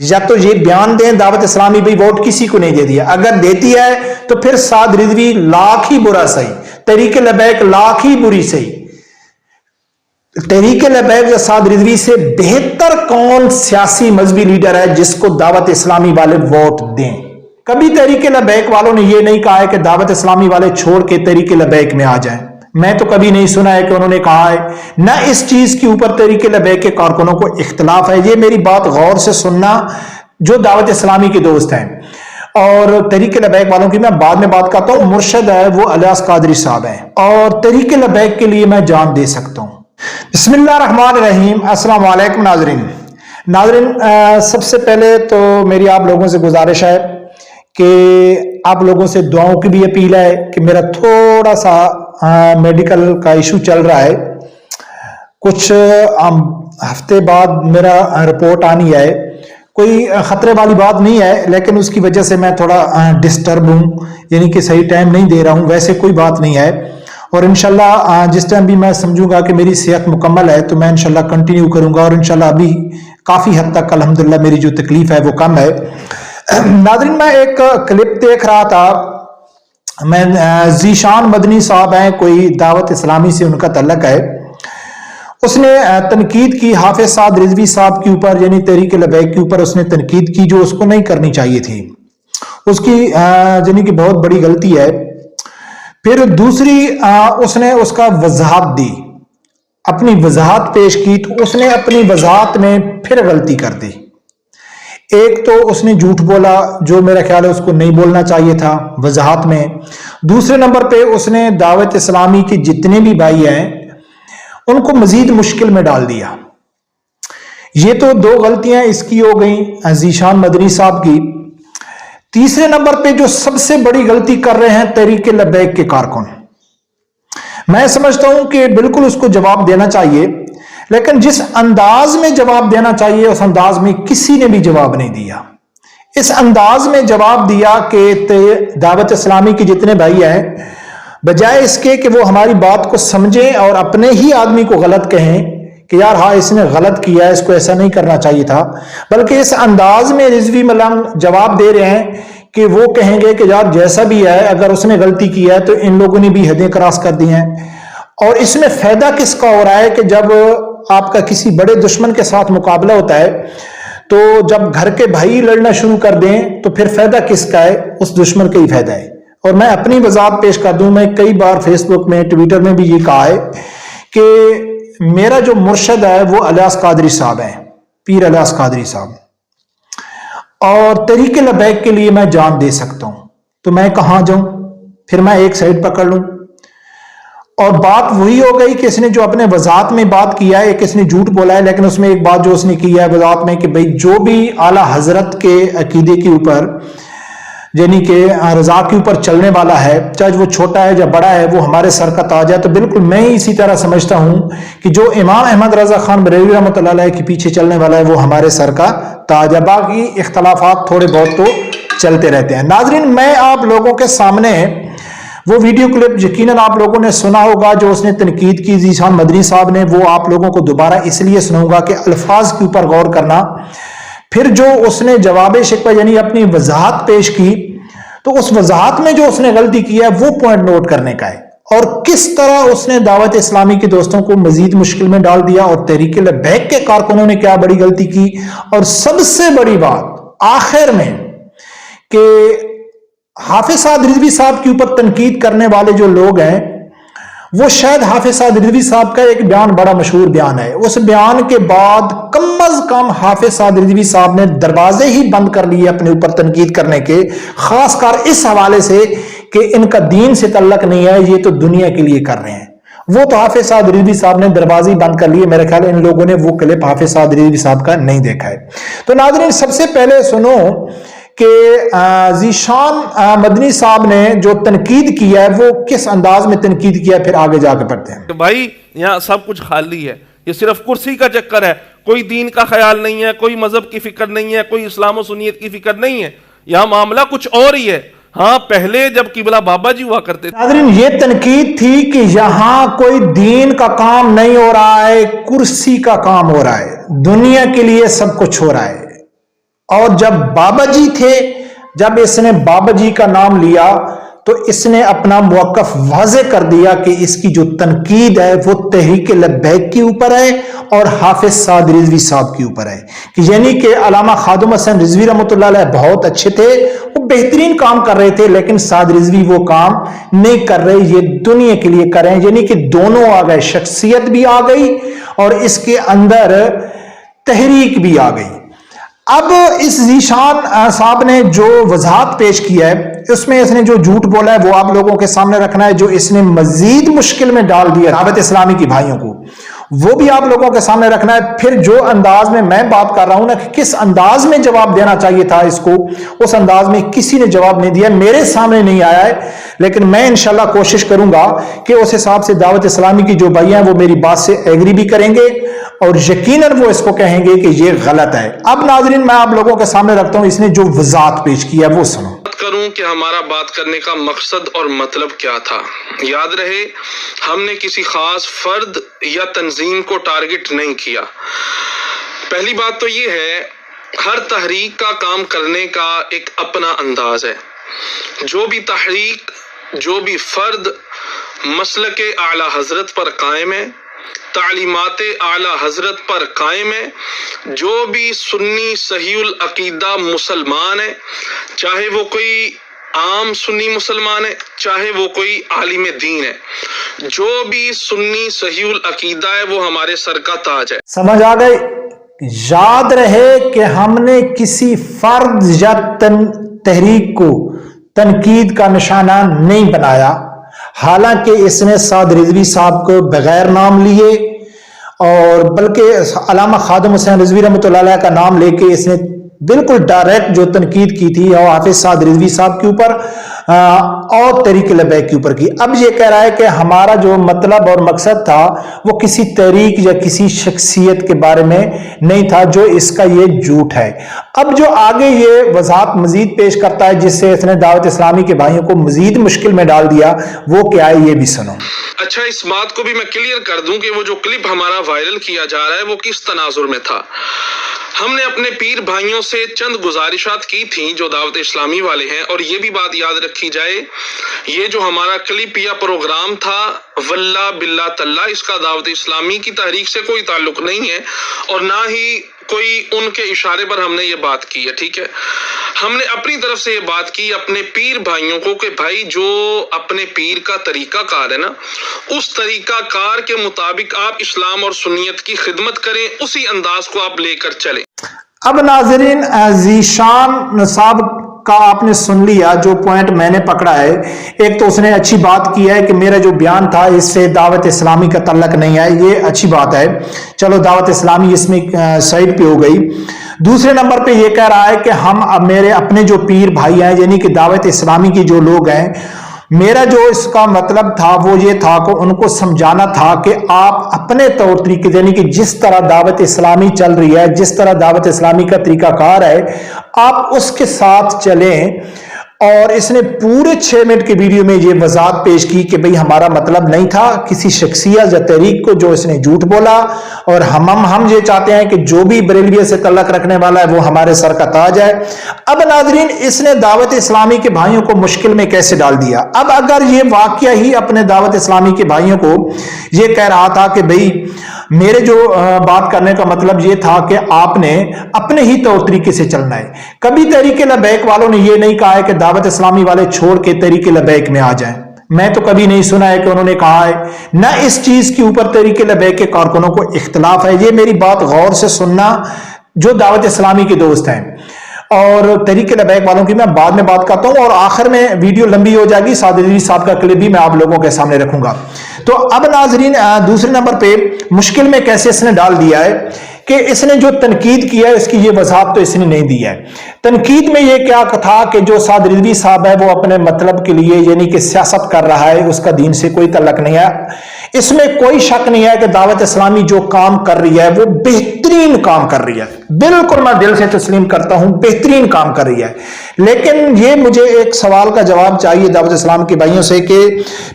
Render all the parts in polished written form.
یا تو یہ بیان دیں دعوت اسلامی بھی ووٹ کسی کو نہیں دے دیا، اگر دیتی ہے تو پھر سعد رضوی لاکھ ہی برا صحیح، تحریک لبیک لاکھ ہی بری صحیح۔ تحریک لبیک یا سعد رضوی سے بہتر کون سیاسی مذہبی لیڈر ہے جس کو دعوت اسلامی والے ووٹ دیں؟ کبھی تحریک لبیک والوں نے یہ نہیں کہا ہے کہ دعوت اسلامی والے چھوڑ کے تحریک لبیک میں آ جائیں، میں تو کبھی نہیں سنا ہے کہ انہوں نے کہا ہے، نہ اس چیز کے اوپر تحریک لبیک کے کارکنوں کو اختلاف ہے۔ یہ میری بات غور سے سننا جو دعوت اسلامی کے دوست ہیں، اور تحریک لبیک والوں کی میں بعد میں بات کرتا ہوں۔ مرشد ہے وہ الیاس قادری صاحب ہیں، اور تحریک لبیک کے لیے میں جان دے سکتا ہوں۔ بسم اللہ الرحمن الرحیم۔ السلام علیکم ناظرین، سب سے پہلے تو میری آپ لوگوں سے گزارش ہے کہ آپ لوگوں سے دعاؤں کی بھی اپیل ہے کہ میرا تھوڑا سا میڈیکل کا ایشو چل رہا ہے، کچھ ہفتے بعد میرا رپورٹ آنی ہے، کوئی خطرے والی بات نہیں ہے، لیکن اس کی وجہ سے میں تھوڑا ڈسٹرب ہوں، یعنی کہ صحیح ٹائم نہیں دے رہا ہوں، ویسے کوئی بات نہیں ہے، اور انشاءاللہ جس ٹائم بھی میں سمجھوں گا کہ میری صحت مکمل ہے تو میں انشاءاللہ کنٹینیو کروں گا، اور انشاءاللہ ابھی کافی حد تک الحمدللہ میری جو تکلیف ہے وہ کم ہے۔ ناظرین، میں ایک کلپ دیکھ رہا تھا، میں ذیشان مدنی صاحب ہیں، کوئی دعوت اسلامی سے ان کا تعلق ہے، اس نے تنقید کی حافظ سعد رضوی صاحب کے اوپر، یعنی تحریک لبیک کے اوپر اس نے تنقید کی جو اس کو نہیں کرنی چاہیے تھی، اس کی یعنی کہ بہت بڑی غلطی ہے۔ پھر دوسری اس نے اس کا وضاحت دی، اپنی وضاحت پیش کی، تو اس نے اپنی وضاحت میں پھر غلطی کر دی۔ ایک تو اس نے جھوٹ بولا جو میرا خیال ہے اس کو نہیں بولنا چاہیے تھا وضاحت میں، دوسرے نمبر پہ اس نے دعوت اسلامی کے جتنے بھی بھائی ہیں ان کو مزید مشکل میں ڈال دیا۔ یہ تو دو غلطیاں اس کی ہو گئیں ذیشان مدنی صاحب کی۔ تیسرے نمبر پہ جو سب سے بڑی غلطی کر رہے ہیں تحریک لبیک کے کارکن، میں سمجھتا ہوں کہ بالکل اس کو جواب دینا چاہیے، لیکن جس انداز میں جواب دینا چاہیے اس انداز میں کسی نے بھی جواب نہیں دیا۔ اس انداز میں جواب دیا کہ دعوت اسلامی کے جتنے بھائی ہیں، بجائے اس کے کہ وہ ہماری بات کو سمجھیں اور اپنے ہی آدمی کو غلط کہیں کہ یار ہاں اس نے غلط کیا ہے، اس کو ایسا نہیں کرنا چاہیے تھا، بلکہ اس انداز میں رضوی ملنگ جواب دے رہے ہیں کہ وہ کہیں گے کہ یار جیسا بھی ہے اگر اس نے غلطی کی ہے تو ان لوگوں نے بھی حدیں کراس کر دی ہیں۔ اور اس میں فائدہ کس کا ہو رہا ہے کہ جب آپ کا کسی بڑے دشمن کے ساتھ مقابلہ ہوتا ہے تو جب گھر کے بھائی لڑنا شروع کر دیں تو پھر فائدہ کس کا ہے؟ اس دشمن کا ہی فائدہ ہے۔ اور میں اپنی وضاحت پیش کر دوں، میں کئی بار فیس بک میں ٹویٹر میں بھی یہ کہا ہے کہ میرا جو مرشد ہے وہ الیاس قادری صاحب ہیں، پیر الیاس قادری صاحب، اور تحریک لبیک کے لیے میں جان دے سکتا ہوں، تو میں کہاں جاؤں؟ پھر میں ایک سائڈ پکڑ لوں؟ اور بات وہی ہو گئی کہ اس نے جو اپنے وضاحت میں بات کیا ہے، ایک اس نے جھوٹ بولا ہے، لیکن اس میں ایک بات جو اس نے کی ہے وضاحت میں کہ بھئی جو بھی اعلیٰ حضرت کے عقیدے کے اوپر یعنی کہ رضا کے اوپر چلنے والا ہے، چاہے وہ چھوٹا ہے یا بڑا ہے، وہ ہمارے سر کا تاج ہے۔ تو بالکل میں اسی طرح سمجھتا ہوں کہ جو امام احمد رضا خان بریلوی رحمۃ اللہ علیہ کے پیچھے چلنے والا ہے وہ ہمارے سر کا تاج ہے، باقی اختلافات تھوڑے بہت تو چلتے رہتے ہیں۔ ناظرین، میں آپ لوگوں کے سامنے وہ ویڈیو کلپ یقیناً آپ لوگوں نے سنا ہوگا جو اس نے تنقید کی ذیشان مدنی صاحب نے، وہ آپ لوگوں کو دوبارہ اس لیے سناؤں گا کہ الفاظ کے اوپر غور کرنا۔ پھر جو اس نے جواب شکوہ یعنی اپنی وضاحت پیش کی، تو اس وضاحت میں جو اس نے غلطی کی ہے وہ پوائنٹ نوٹ کرنے کا ہے، اور کس طرح اس نے دعوت اسلامی کے دوستوں کو مزید مشکل میں ڈال دیا، اور تحریک لبیک کے کارکنوں نے کیا بڑی غلطی کی، اور سب سے بڑی بات آخر میں کہ حافظ سعد رضوی صاحب کے اوپر تنقید کرنے والے جو لوگ ہیں وہ شاید حافظ سعد رضوی صاحب کا ایک بیان بڑا مشہور بیان ہے، اس بیان کے بعد کم از کم حافظ سعد رضوی صاحب نے دروازے ہی بند کر لیے اپنے اوپر تنقید کرنے کے، خاص کر اس حوالے سے کہ ان کا دین سے تعلق نہیں ہے، یہ تو دنیا کے لیے کر رہے ہیں۔ وہ تو حافظ سعد رضوی صاحب نے دروازے بند کر لیے، میرے خیال ان لوگوں نے وہ کلپ حافظ سعد رضوی صاحب کا نہیں دیکھا ہے۔ تو ناظرین، سب سے پہلے سنو کہ ذیشان مدنی صاحب نے جو تنقید کیا ہے وہ کس انداز میں تنقید کیا ہے، پھر آگے جا کے پڑھتے ہیں۔ بھائی یہاں سب کچھ خالی ہے، یہ صرف کرسی کا چکر ہے، کوئی دین کا خیال نہیں ہے، کوئی مذہب کی فکر نہیں ہے، کوئی اسلام و سنیت کی فکر نہیں ہے، یہاں معاملہ کچھ اور ہی ہے۔ ہاں پہلے جب قبلہ بابا جی ہوا کرتے تھے۔ ناظرین، یہ تنقید تھی کہ یہاں کوئی دین کا کام نہیں ہو رہا ہے، کرسی کا کام ہو رہا ہے، دنیا کے لیے سب کچھ ہو رہا ہے۔ اور جب بابا جی تھے، جب اس نے بابا جی کا نام لیا تو اس نے اپنا موقف واضح کر دیا کہ اس کی جو تنقید ہے وہ تحریک لبیک کے اوپر ہے اور حافظ سعد رضوی صاحب کے اوپر ہے، کہ یعنی کہ علامہ خادم حسین رضوی رحمۃ اللہ علیہ بہت اچھے تھے، وہ بہترین کام کر رہے تھے، لیکن سعد رضوی وہ کام نہیں کر رہے، یہ دنیا کے لیے کر رہے ہیں، یعنی کہ دونوں آ گئے، شخصیت بھی آ گئی اور اس کے اندر تحریک بھی آ گئی۔ اب اس ذیشان صاحب نے جو وضاحت پیش کیا ہے، اس میں اس نے جو جھوٹ بولا ہے وہ آپ لوگوں کے سامنے رکھنا ہے، جو اس نے مزید مشکل میں ڈال دیا دعوت اسلامی کی بھائیوں کو، وہ بھی آپ لوگوں کے سامنے رکھنا ہے۔ پھر جو انداز میں بات کر رہا ہوں نا کہ کس انداز میں جواب دینا چاہیے تھا اس کو، اس انداز میں کسی نے جواب نہیں دیا، میرے سامنے نہیں آیا ہے، لیکن میں انشاءاللہ کوشش کروں گا کہ اس حساب سے دعوت اسلامی کی جو بھائی ہیں وہ میری بات سے ایگری بھی کریں گے اور یقیناً وہ اس کو کہیں گے کہ یہ غلط ہے۔ اب ناظرین میں آپ لوگوں کے سامنے رکھتا ہوں اس نے جو وضاحت پیش کی ہے وہ سنو۔ کروں کہ ہمارا بات کرنے کا مقصد اور مطلب کیا تھا۔ یاد رہے ہم نے کسی خاص فرد یا تنظیم کو ٹارگٹ نہیں کیا۔ پہلی بات تو یہ ہے، ہر تحریک کا کام کرنے کا ایک اپنا انداز ہے۔ جو بھی تحریک، جو بھی فرد مسلک اعلی حضرت پر قائم ہے، تعلیمات اعلی حضرت پر قائم ہے، جو بھی سنی صحیح العقیدہ مسلمان ہے، چاہے وہ کوئی عام سنی مسلمان ہے، چاہے وہ کوئی عالم دین ہے، جو بھی سنی صحیح العقیدہ ہے وہ ہمارے سر کا تاج ہے۔ سمجھ آ گئی؟ یاد رہے کہ ہم نے کسی فرد یا تحریک کو تنقید کا نشانہ نہیں بنایا، حالانکہ اس نے سعد رضوی صاحب کو بغیر نام لیے اور بلکہ علامہ خادم حسین رضوی رحمۃ اللہ علیہ کا نام لے کے اس نے بالکل ڈائریکٹ جو تنقید کی تھی اور حافظ سعد رضوی صاحب کے اوپر اور تحریک لبیک کے اوپر کی۔ اب یہ کہہ رہا ہے کہ ہمارا جو مطلب اور مقصد تھا وہ کسی تحریک یا کسی شخصیت کے بارے میں نہیں تھا، جو اس کا یہ جھوٹ ہے۔ اب جو آگے یہ وضاحت مزید پیش کرتا ہے جس سے اس نے دعوت اسلامی کے بھائیوں کو مزید مشکل میں ڈال دیا، وہ کیا ہے یہ بھی سنو۔ اچھا، اس بات کو بھی میں کلیئر کر دوں کہ وہ جو کلپ ہمارا وائرل کیا جا رہا ہے وہ کس تناظر میں تھا۔ ہم نے اپنے پیر بھائیوں سے چند گزارشات کی تھیں جو دعوت اسلامی والے ہیں، اور یہ بھی بات یاد رکھی جائے، یہ جو ہمارا کلپ یا پروگرام تھا واللہ باللہ تاللہ اس کا دعوت اسلامی کی تحریک سے کوئی تعلق نہیں ہے اور نہ ہی کوئی ان کے اشارے پر ہم نے یہ بات کی ہے، ٹھیک ہے۔ ہم نے اپنی طرف سے یہ بات کی اپنے پیر بھائیوں کو کہ بھائی جو اپنے پیر کا طریقہ کار ہے نا، اس طریقہ کار کے مطابق آپ اسلام اور سنیت کی خدمت کریں، اسی انداز کو آپ لے کر چلیں۔ اب ناظرین ذیشان صاحب کا آپ نے سن لیا، جو پوائنٹ میں نے پکڑا ہے، ایک تو اس نے اچھی بات کی ہے کہ میرا جو بیان تھا اس سے دعوت اسلامی کا تعلق نہیں ہے، یہ اچھی بات ہے، چلو دعوت اسلامی اس میں سائڈ پہ ہو گئی۔ دوسرے نمبر پہ یہ کہہ رہا ہے کہ ہم میرے اپنے جو پیر بھائی ہیں یعنی کہ دعوت اسلامی کی جو لوگ ہیں، میرا جو اس کا مطلب تھا وہ یہ تھا کہ ان کو سمجھانا تھا کہ آپ اپنے طور طریقے یعنی کہ جس طرح دعوت اسلامی چل رہی ہے، جس طرح دعوت اسلامی کا طریقہ کار ہے، آپ اس کے ساتھ چلیں۔ اور اس نے پورے 6 منٹ کی ویڈیو میں یہ وضاحت پیش کی کہ بھئی ہمارا مطلب نہیں تھا کسی شخصیت یا تحریک کو، جو اس نے جھوٹ بولا، اور ہم یہ چاہتے ہیں کہ جو بھی بریلویت سے تعلق رکھنے والا ہے وہ ہمارے سر کا تاج ہے۔ اب ناظرین اس نے دعوت اسلامی کے بھائیوں کو مشکل میں کیسے ڈال دیا؟ اب اگر یہ واقعہ ہی اپنے دعوت اسلامی کے بھائیوں کو یہ کہہ رہا تھا کہ بھئی میرے جو بات کرنے کا مطلب یہ تھا کہ آپ نے اپنے ہی طور طریقے سے چلنا ہے، کبھی تحریک لبیک والوں نے یہ نہیں کہا ہے کہ دعوت اسلامی والے چھوڑ کے تحریک لبیک میں آ جائیں، میں تو کبھی نہیں سنا ہے کہ انہوں نے کہا ہے، نہ اس چیز کے اوپر تحریک لبیک کے کارکنوں کو اختلاف ہے۔ یہ میری بات غور سے سننا جو دعوت اسلامی کے دوست ہیں، اور تحریک لبیک والوں کی میں بعد میں بات کرتا ہوں، اور آخر میں ویڈیو لمبی ہو جائے گی، سعد رضوی صاحب کا کلپ بھی میں آپ لوگوں کے سامنے رکھوں گا۔ تو اب ناظرین دوسرے نمبر پہ مشکل میں کیسے اس نے ڈال دیا ہے کہ اس نے جو تنقید کیا ہے اس کی یہ وضاحت تو اس نے نہیں دی ہے۔ تنقید میں یہ کیا تھا کہ جو سعد رضوی صاحب ہے وہ اپنے مطلب کے لیے یعنی کہ سیاست کر رہا ہے، اس کا دین سے کوئی تعلق نہیں ہے۔ اس میں کوئی شک نہیں ہے کہ دعوت اسلامی جو کام کر رہی ہے وہ بہترین کام کر رہی ہے، بالکل میں دل سے تسلیم کرتا ہوں، بہترین کام کر رہی ہے۔ لیکن یہ مجھے ایک سوال کا جواب چاہیے دعوت اسلام کے بھائیوں سے کہ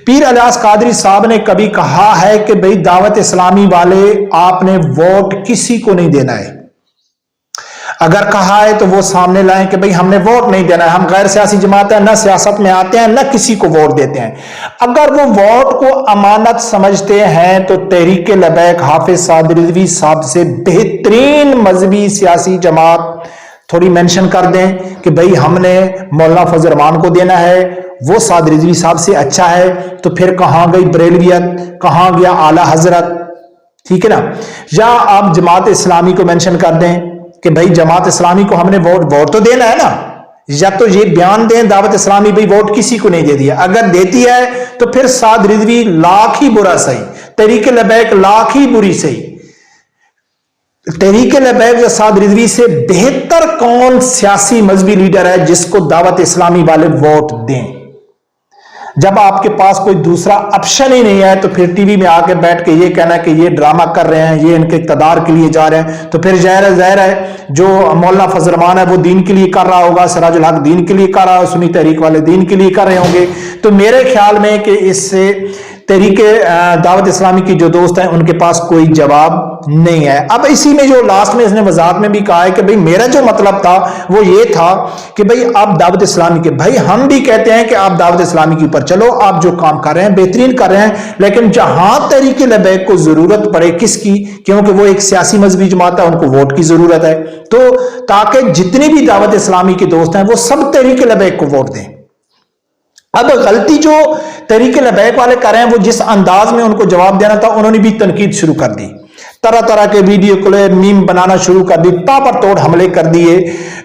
پیر الیاس قادری صاحب نے کبھی کہا ہے کہ بھئی دعوت اسلامی والے آپ نے ووٹ کسی کو نہیں دینا ہے؟ اگر کہا ہے تو وہ سامنے لائیں کہ بھئی ہم نے ووٹ نہیں دینا ہے، ہم غیر سیاسی جماعت ہیں، نہ سیاست میں آتے ہیں، نہ کسی کو ووٹ دیتے ہیں۔ اگر وہ ووٹ کو امانت سمجھتے ہیں تو تحریک لبیک حافظ سعد رضوی صاحب سے بہترین مذہبی سیاسی جماعت تھوڑی مینشن کر دیں کہ بھئی ہم نے مولانا فضل الرحمان کو دینا ہے، وہ سعد رضوی صاحب سے اچھا ہے، تو پھر کہاں گئی بریلویت، کہاں گیا اعلی حضرت، ٹھیک ہے نا؟ یا آپ جماعت اسلامی کو مینشن کر دیں کہ بھئی جماعت اسلامی کو ہم نے ووٹ تو دینا ہے نا، یا تو یہ بیان دیں دعوت اسلامی بھئی ووٹ کسی کو نہیں دے دیا، اگر دیتی ہے تو پھر سعد رضوی لاکھ ہی برا صحیح، تحریک لبیک لاکھ ہی بری صحیح۔ تحریک لبیک یا سعد رضوی سے بہتر کون سیاسی مذہبی لیڈر ہے جس کو دعوت اسلامی والے ووٹ دیں؟ جب آپ کے پاس کوئی دوسرا آپشن ہی نہیں ہے تو پھر ٹی وی میں آ کے بیٹھ کے یہ کہنا کہ یہ ڈرامہ کر رہے ہیں، یہ ان کے اقتدار کے لیے جا رہے ہیں، تو پھر ظاہر ہے جو مولانا فضل الرحمان ہے وہ دین کے لیے کر رہا ہوگا، سراج الحق دین کے لیے کر رہا ہے، سنی تحریک والے دین کے لیے کر رہے ہوں گے۔ تو میرے خیال میں کہ اس سے تحریک دعوت اسلامی کی جو دوست ہیں ان کے پاس کوئی جواب نہیں ہے۔ اب اسی میں جو لاسٹ میں اس نے وضاحت میں بھی کہا ہے کہ بھئی میرا جو مطلب تھا وہ یہ تھا کہ بھئی آپ دعوت اسلامی کے، بھئی ہم بھی کہتے ہیں کہ آپ دعوت اسلامی کے اوپر چلو، آپ جو کام کر رہے ہیں بہترین کر رہے ہیں، لیکن جہاں تحریک لبیک کو ضرورت پڑے، کس کی؟ کیونکہ وہ ایک سیاسی مذہبی جماعت ہے، ان کو ووٹ کی ضرورت ہے، تو تاکہ جتنے بھی دعوت اسلامی کے دوست ہیں وہ سب تحریک لبیک کو ووٹ دیں۔ اب غلطی جو تحریک لبیک والے کر رہے ہیں وہ جس انداز میں ان کو جواب دینا تھا انہوں نے بھی تنقید شروع کر دی، طرح طرح کے ویڈیو کلپ میم بنانا شروع کر دی، تاپر توڑ حملے کر دیے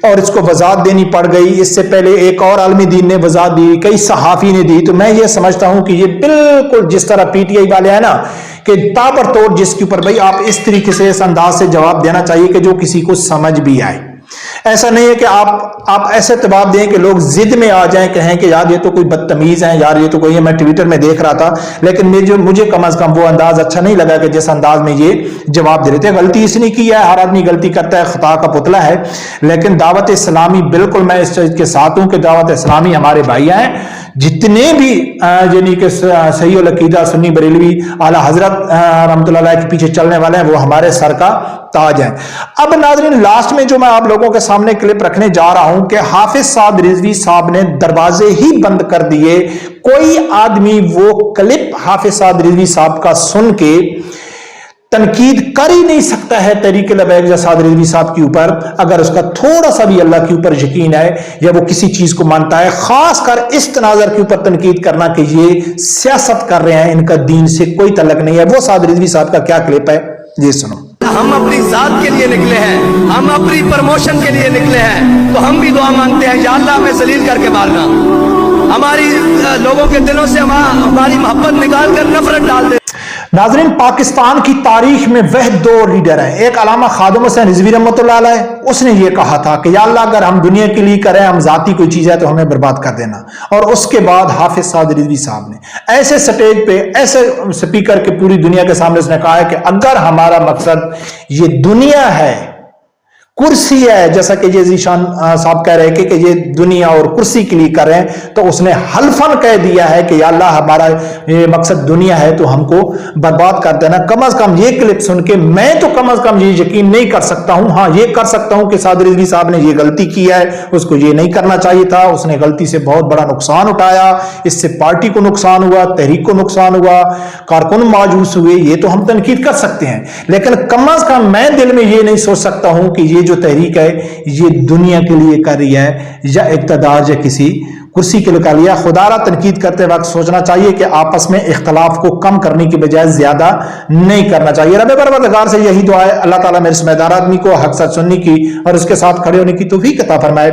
اور اس کو وضاحت دینی پڑ گئی۔ اس سے پہلے ایک اور عالمی دین نے وضاحت دی، کئی صحافی نے دی۔ تو میں یہ سمجھتا ہوں کہ یہ بالکل جس طرح پی ٹی آئی والے ہیں نا کہ تاپر توڑ، جس کے اوپر بھائی آپ اس طریقے سے اس انداز سے جواب دینا چاہیے کہ جو کسی کو سمجھ بھی آئے۔ ایسا نہیں ہے کہ آپ ایسے جواب دیں کہ لوگ ضد میں آ جائیں، کہیں کہ یار یہ تو کوئی بدتمیز ہے، یار یہ تو کوئی ہے۔ میں ٹویٹر میں دیکھ رہا تھا، لیکن مجھے کم از کم وہ انداز اچھا نہیں لگا کہ جس انداز میں یہ جواب دے رہے تھے۔ غلطی اس نے کی ہے، ہر آدمی غلطی کرتا ہے، خطا کا پتلا ہے، لیکن دعوت اسلامی بالکل میں اس چیز کے ساتھ ہوں کہ دعوت اسلامی ہمارے بھائی ہیں، جتنے بھی یعنی کہ صحیح العقیدہ سنی بریلوی اعلی حضرت رحمۃ اللہ علیہ کے پیچھے چلنے والے ہیں وہ ہمارے سر کا تاج ہیں۔ اب ناظرین لاسٹ میں جو میں آپ لوگوں کے سامنے کلپ رکھنے جا رہا ہوں کہ حافظ سعد رضوی صاحب نے دروازے ہی بند کر دیے، کوئی آدمی وہ کلپ حافظ سعد رضوی صاحب کا سن کے تنقید کر ہی نہیں سکتا ہے تحریک لبیک یا سعد رضوی صاحب کے اوپر اگر اس کا تھوڑا سا بھی اللہ کے اوپر یقین ہے یا وہ کسی چیز کو مانتا ہے، خاص کر اس تناظر کے اوپر تنقید کرنا کہ یہ سیاست کر رہے ہیں، ان کا دین سے کوئی تعلق نہیں ہے۔ وہ سعد رضوی صاحب کا کیا کلپ ہے یہ سنو۔ ہم اپنی ذات کے لیے نکلے ہیں، ہم اپنی پرموشن کے لیے نکلے ہیں، تو ہم بھی دعا مانگتے ہیں یا اللہ ہمیں ذلیل کر کے مارنا، ہماری لوگوں کے دلوں سے ہماری محبت نکال کر نفرت ڈال دے۔ ناظرین پاکستان کی تاریخ میں وہ دو لیڈر ہیں، ایک علامہ خادم حسین رضوی رحمۃ اللہ علیہ، اس نے یہ کہا تھا کہ یا اللہ اگر ہم دنیا کے لیے کریں، ہم ذاتی کوئی چیز ہے تو ہمیں برباد کر دینا، اور اس کے بعد حافظ سعد رضوی صاحب نے ایسے سٹیج پہ ایسے سپیکر کے پوری دنیا کے سامنے اس نے کہا ہے کہ اگر ہمارا مقصد یہ دنیا ہے، کرسی ہے، جیسا کہ یہ ذیشان صاحب کہہ رہے ہیں کہ یہ دنیا اور کرسی کے لیے کر رہے ہیں، تو اس نے حلفاً کہہ دیا ہے کہ یا اللہ ہمارا یہ مقصد دنیا ہے تو ہم کو برباد کر دینا۔ کم از کم یہ کلپ سن کے میں تو کم از کم یہ یقین نہیں کر سکتا ہوں، ہاں یہ کر سکتا ہوں کہ سعد رضوی صاحب نے یہ غلطی کیا ہے، اس کو یہ نہیں کرنا چاہیے تھا، اس نے غلطی سے بہت بڑا نقصان اٹھایا، اس سے پارٹی کو نقصان ہوا، تحریک کو نقصان ہوا، کارکن مایوس ہوئے، یہ تو ہم تنقید کر سکتے ہیں، لیکن کم از کم میں دل میں یہ نہیں سوچ سکتا ہوں کہ یہ جو تحریک ہے یہ دنیا کے لیے کر رہی ہے یا اقتدار یا کسی کرسی کے لیے کر رہی ہے۔ خدا را تنقید کرتے وقت سوچنا چاہیے کہ آپس میں اختلاف کو کم کرنے کی بجائے زیادہ نہیں کرنا چاہیے۔ رب پروردگار سے یہی دعا ہے، اللہ تعالیٰ میرے سمیدار آدمی کو حق سچ سننے کی اور اس کے ساتھ کھڑے ہونے کی توفیق عطا فرمائے۔